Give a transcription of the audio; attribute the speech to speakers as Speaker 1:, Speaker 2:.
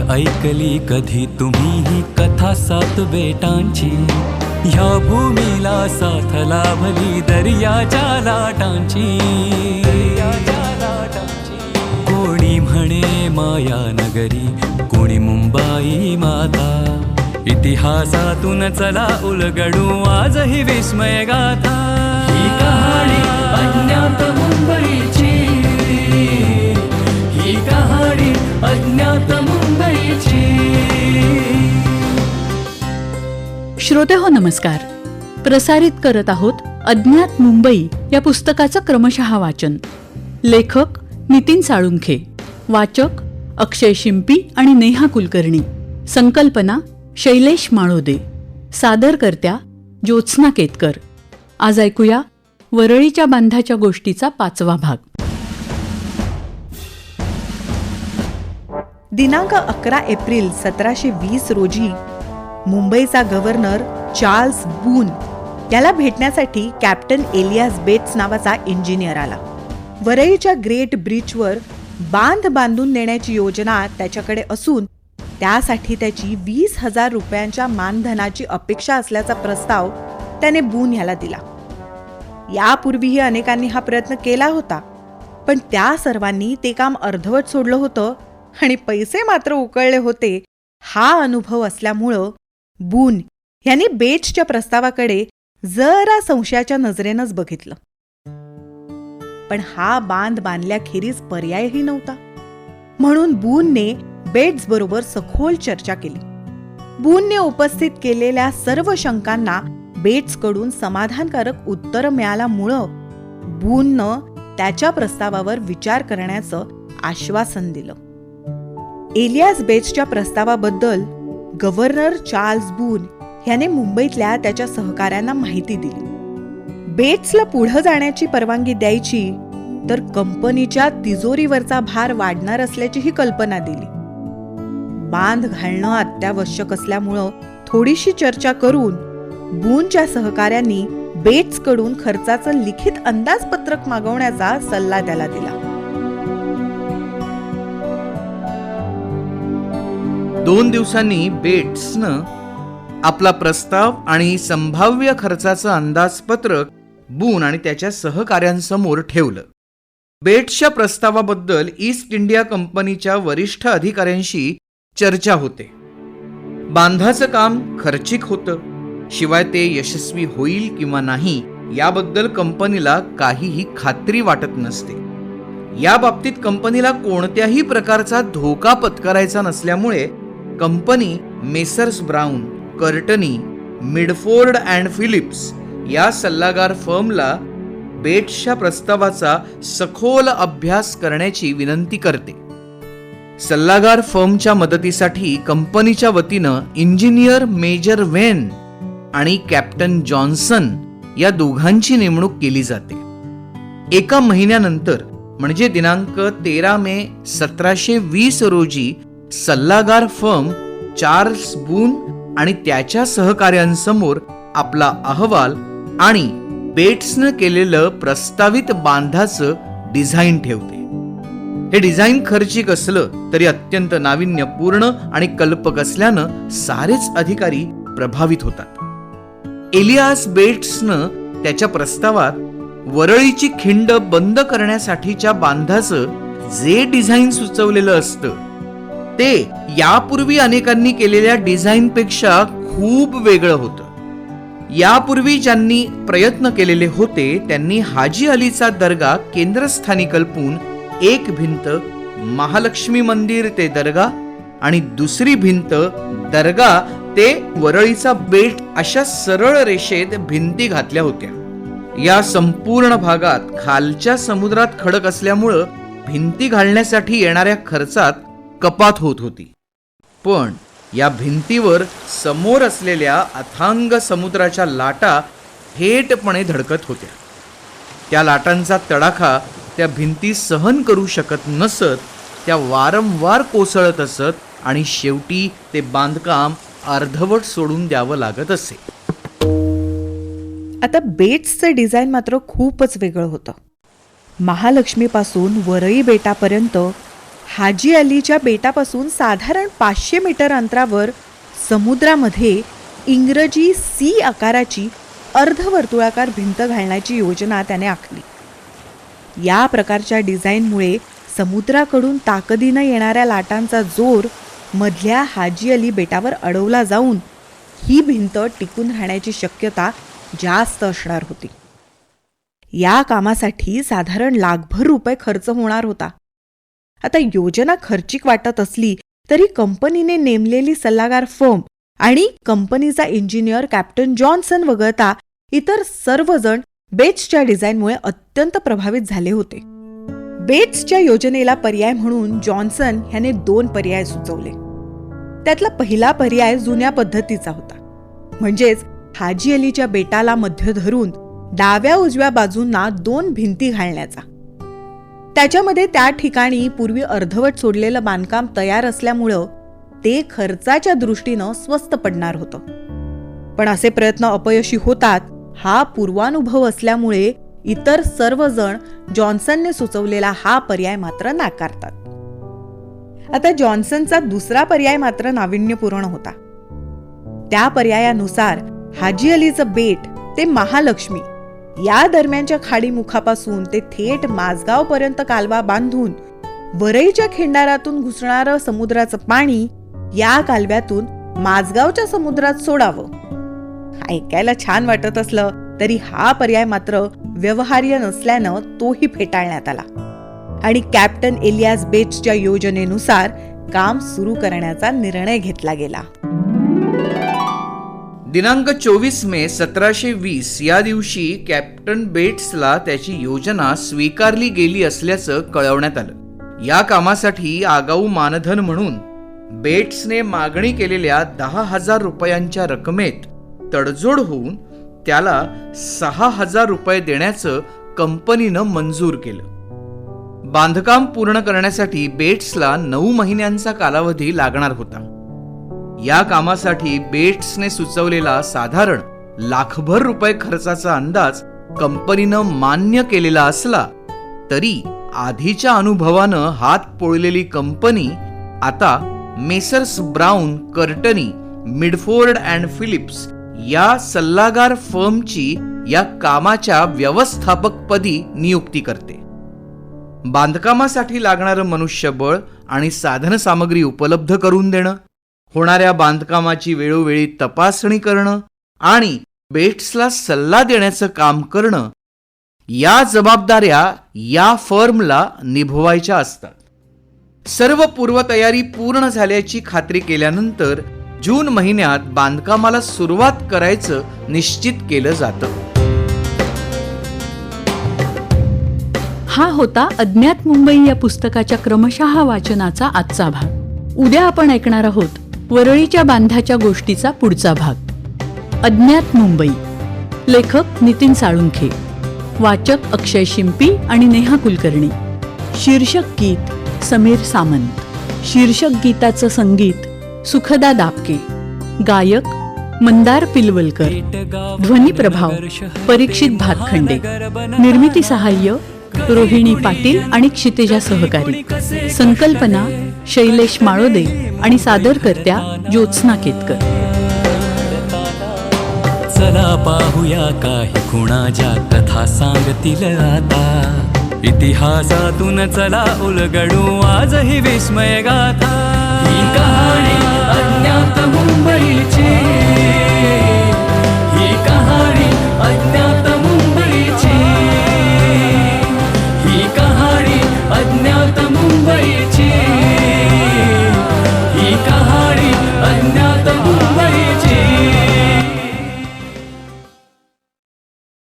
Speaker 1: ऐकली कधी तुम्ही ही कथा सात बेटांची? ह्या भूमीला साथ लाभली दर्याच्या लाटांची. कोणी म्हणे माया नगरी, कोणी मुंबई माता. इतिहासातून चला उलगडू आज ही विस्मय गाथा. ही कहाणी अज्ञात मुंबईची, ही कहाणी अज्ञात मुंबईची.
Speaker 2: श्रोतेहो नमस्कार. प्रसारित करत आहोत अज्ञात मुंबई या पुस्तकाचं क्रमशः वाचन. लेखक नितीन साळुंखे, वाचक अक्षय शिंपी आणि नेहा कुलकर्णी. संकल्पना शैलेश माळोदे. सादरकर्त्या ज्योत्स्ना केतकर. आज ऐकूया वरळीच्या बांधाच्या गोष्टीचा 5वा भाग.
Speaker 3: दिनांक 11 एप्रिल 1720 रोजी मुंबईचा गव्हर्नर चार्ल्स बून याला भेटण्यासाठी कॅप्टन एलियास बेट्स नावाचा इंजिनियर आला. वरळीच्या ग्रेट ब्रिजवर बांध बांधून देण्याची योजना त्याच्याकडे असून त्यासाठी त्याची 20,000 रुपयांच्या मानधनाची अपेक्षा असल्याचा प्रस्ताव त्याने बून ह्याला दिला. यापूर्वीही अनेकांनी हा प्रयत्न केला होता, पण त्या सर्वांनी ते काम अर्धवट सोडलं होतं आणि पैसे मात्र उकळले होते. हा अनुभव असल्यामुळं बून यांनी बेट्सच्या प्रस्तावाकडे जरा संशयाच्या नजरेनंच बघितलं. पण हा बांध बांधल्याखेरीज पर्यायही नव्हता. म्हणून बूनने बेट्स बरोबर सखोल चर्चा केली. बूनने उपस्थित केलेल्या सर्व शंकांना बेट्सकडून समाधानकारक उत्तर मिळाल्यामुळं बूननं त्याच्या प्रस्तावावर विचार करण्याचं आश्वासन दिलं. एलियास बेट्सच्या प्रस्तावाबद्दल गव्हर्नर चार्ल्स बून याने मुंबईतल्या त्याच्या सहकाऱ्यांना माहिती दिली. बेट्सला पुढे जाण्याची परवानगी द्यायची तर कंपनीच्या तिजोरीवरचा भार वाढणार असल्याची ही कल्पना दिली. बांध घालणं अत्यावश्यक असल्यामुळं थोडीशी चर्चा करून बूनच्या सहकाऱ्यांनी बेट्सकडून खर्चाचं लिखित अंदाजपत्रक मागवण्याचा सल्ला त्याला दिला.
Speaker 4: 2 दिवसांनी बेट्सनं आपला प्रस्ताव आणि संभाव्य खर्चाचं अंदाजपत्रक बून आणि त्याच्या सहकाऱ्यांसमोर ठेवलं. बेट्सच्या प्रस्तावाबद्दल ईस्ट इंडिया कंपनीच्या वरिष्ठ अधिकाऱ्यांशी चर्चा होते. बांधाचं काम खर्चिक होतं, शिवाय ते यशस्वी होईल किंवा नाही याबद्दल कंपनीला काहीही खात्री वाटत नसते. या बाबतीत कंपनीला कोणत्याही प्रकारचा धोका पत्करायचा नसल्यामुळे company Messrs Brown, Courtney, Midford and Phillips या सल्लागार फर्मला बेट्सच्या प्रस्तावाचा सखोल अभ्यास करण्याची विनंती करते. सल्लागार फर्मच्या मदतीसाठी कंपनीच्या वतीनं इंजिनियर मेजर वेन आणि कॅप्टन जॉन्सन या दोघांची नेमणूक केली जाते. 1 महिन्यानंतर म्हणजे दिनांक 13 मे 1720 रोजी सल्लागार फर्म चार्ल्स बून आणि त्याच्या सहकाऱ्यांसमोर आपला अहवाल आणि बेट्सनं केलेलं प्रस्तावित बांधाचं डिझाईन ठेवते. हे डिझाईन खर्चिक असलं तरी अत्यंत नाविन्यपूर्ण आणि कल्पक असल्यानं सारेच अधिकारी प्रभावित होतात. एलियास बेट्सनं त्याच्या प्रस्तावात वरळीची खिंड बंद करण्यासाठीच्या बांधाचं जे डिझाईन सुचवलेलं असतं ते यापूर्वी अनेकांनी केलेल्या डिझाईनपेक्षा खूप वेगळं होतं. यापूर्वी ज्यांनी प्रयत्न केलेले होते त्यांनी हाजी अलीचा दर्गा केंद्रस्थानी कल्पून एक भिंत महालक्ष्मी मंदिर ते दर्गा आणि दुसरी भिंत दर्गा ते वरळीचा बेट अशा सरळ रेषेत भिंती घातल्या होत्या. या संपूर्ण भागात खालच्या समुद्रात खडक असल्यामुळं भिंती घालण्यासाठी येणाऱ्या खर्चात कपात होत होती. पण या भिंतीवर समोर असलेल्या अथांग समुद्राच्या लाटा थेटपणे धडकत होत्या. त्या लाटांचा तडाखा त्या भिंती सहन करू शकत नसत, त्या वारंवार कोसळत असत आणि शेवटी ते बांधकाम अर्धवट सोडून द्यावं लागत असे.
Speaker 3: आता बेट्सचं डिझाईन मात्र खूपच वेगळं होतं. महालक्ष्मीपासून वरळी बेटापर्यंत हाजी अलीच्या बेटापासून साधारण 500 मीटर अंतरावर समुद्रामध्ये इंग्रजी सी आकाराची अर्धवर्तुळाकार भिंत घालण्याची योजना त्याने आखली. या प्रकारच्या डिझाईनमुळे समुद्राकडून ताकदीनं येणाऱ्या लाटांचा जोर मधल्या हाजी अली बेटावर अडवला जाऊन ही भिंत टिकून राहण्याची शक्यता जास्त असणार होती. या कामासाठी साधारण लाखभर रुपये खर्च होणार होता. आता योजना खर्चिक वाटत असली तरी कंपनीने नेमलेली सल्लागार फर्म आणि कंपनीचा इंजिनियर कॅप्टन जॉन्सन वगळता इतर सर्वजण बेट्सच्या डिझाईनमुळे अत्यंत प्रभावित झाले होते. बेट्सच्या योजनेला पर्याय म्हणून जॉन्सन ह्याने 2 पर्याय सुचवले. त्यातला पहिला पर्याय जुन्या पद्धतीचा होता, म्हणजेच हाजी अलीच्या बेटाला मध्य धरून डाव्या उजव्या बाजूंना 2 भिंती घालण्याचा. त्याच्यामध्ये त्या ठिकाणी पूर्वी अर्धवट सोडलेलं बांधकाम तयार असल्यामुळं ते खर्चाच्या दृष्टीनं स्वस्त पडणार होतं. पण असे प्रयत्न अपयशी होतात हा पूर्वानुभव असल्यामुळे इतर सर्वजण जॉन्सनने सुचवलेला हा पर्याय मात्र नाकारतात. आता जॉन्सनचा दुसरा पर्याय मात्र नाविन्यपूर्ण होता. त्या पर्यायानुसार हाजी अलीचं बेट ते महालक्ष्मी या दरम्यानच्या खाडीमुखापासून ते थेट माझगाव पर्यंत कालवा बांधून वरईच्या खिंडारातून घुसणारं समुद्राचं पाणी या कालव्यातून माझगावच्या समुद्रात सोडावं. ऐकायला छान वाटत असलं तरी हा पर्याय मात्र व्यवहार्य नसल्यानं तोही फेटाळण्यात आला आणि कॅप्टन एलियास बेट्सच्या योजनेनुसार काम सुरू करण्याचा निर्णय घेतला गेला.
Speaker 4: दिनांक 24 मे 1720 या दिवशी कॅप्टन बेट्सला त्याची योजना स्वीकारली गेली असल्याचं कळवण्यात आलं. या कामासाठी आगाऊ मानधन म्हणून बेट्सने मागणी केलेल्या 10,000 रुपयांच्या रकमेत तडजोड होऊन त्याला 6,000 रुपये देण्याचं कंपनीनं मंजूर केलं. बांधकाम पूर्ण करण्यासाठी बेट्सला 9 महिन्यांचा कालावधी लागणार होता. या कामासाठी बेट्सने सुचवलेला साधारण लाखभर रुपये खर्चाचा अंदाज कंपनीनं मान्य केलेला असला तरी आधीच्या अनुभवानं हात पोळलेली कंपनी आता Messrs Brown, Courtney, Midford and Phillips या सल्लागार फर्मची या कामाच्या व्यवस्थापकपदी नियुक्ती करते. बांधकामासाठी लागणारं मनुष्यबळ आणि साधनसामग्री उपलब्ध करून देणं, होणाऱ्या बांधकामाची वेळोवेळी तपासणी करणं आणि बेट्सला सल्ला देण्याचं काम करणं या जबाबदाऱ्या या फर्मला निभवायच्या असतात. सर्व पूर्वतयारी पूर्ण झाल्याची खात्री केल्यानंतर जून महिन्यात बांधकामाला सुरुवात करायचं निश्चित केलं जातं.
Speaker 2: हा होता अज्ञात मुंबई या पुस्तकाच्या क्रमशः वाचनाचा आजचा भाग. उद्या आपण ऐकणार आहोत वरळीच्या बांधाच्या गोष्टीचा पुढचा भाग. अज्ञात मुंबई, लेखक नितीन साळुंखे, वाचक अक्षय शिंपी आणि नेहा कुलकर्णी. शीर्षक गीत समीर सामंत. शीर्षक गीताचं संगीत सुखदा दापके. गायक मंदार पिलवलकर. ध्वनी प्रभाव परीक्षित भातखंडे. निर्मिती सहाय्य रोहिणी पाटील आणि क्षितिजा सहकारी. संकल्पना शैलेश माळोदे आणि सादरकर्त्या ज्योत्स्ना केतकर.
Speaker 1: चला पाहूया काही खुणा ज्या कथा सांगतील आता. इतिहासातून चला उलगडू आजही विस्मय गाथा. ही कहाणी अज्ञात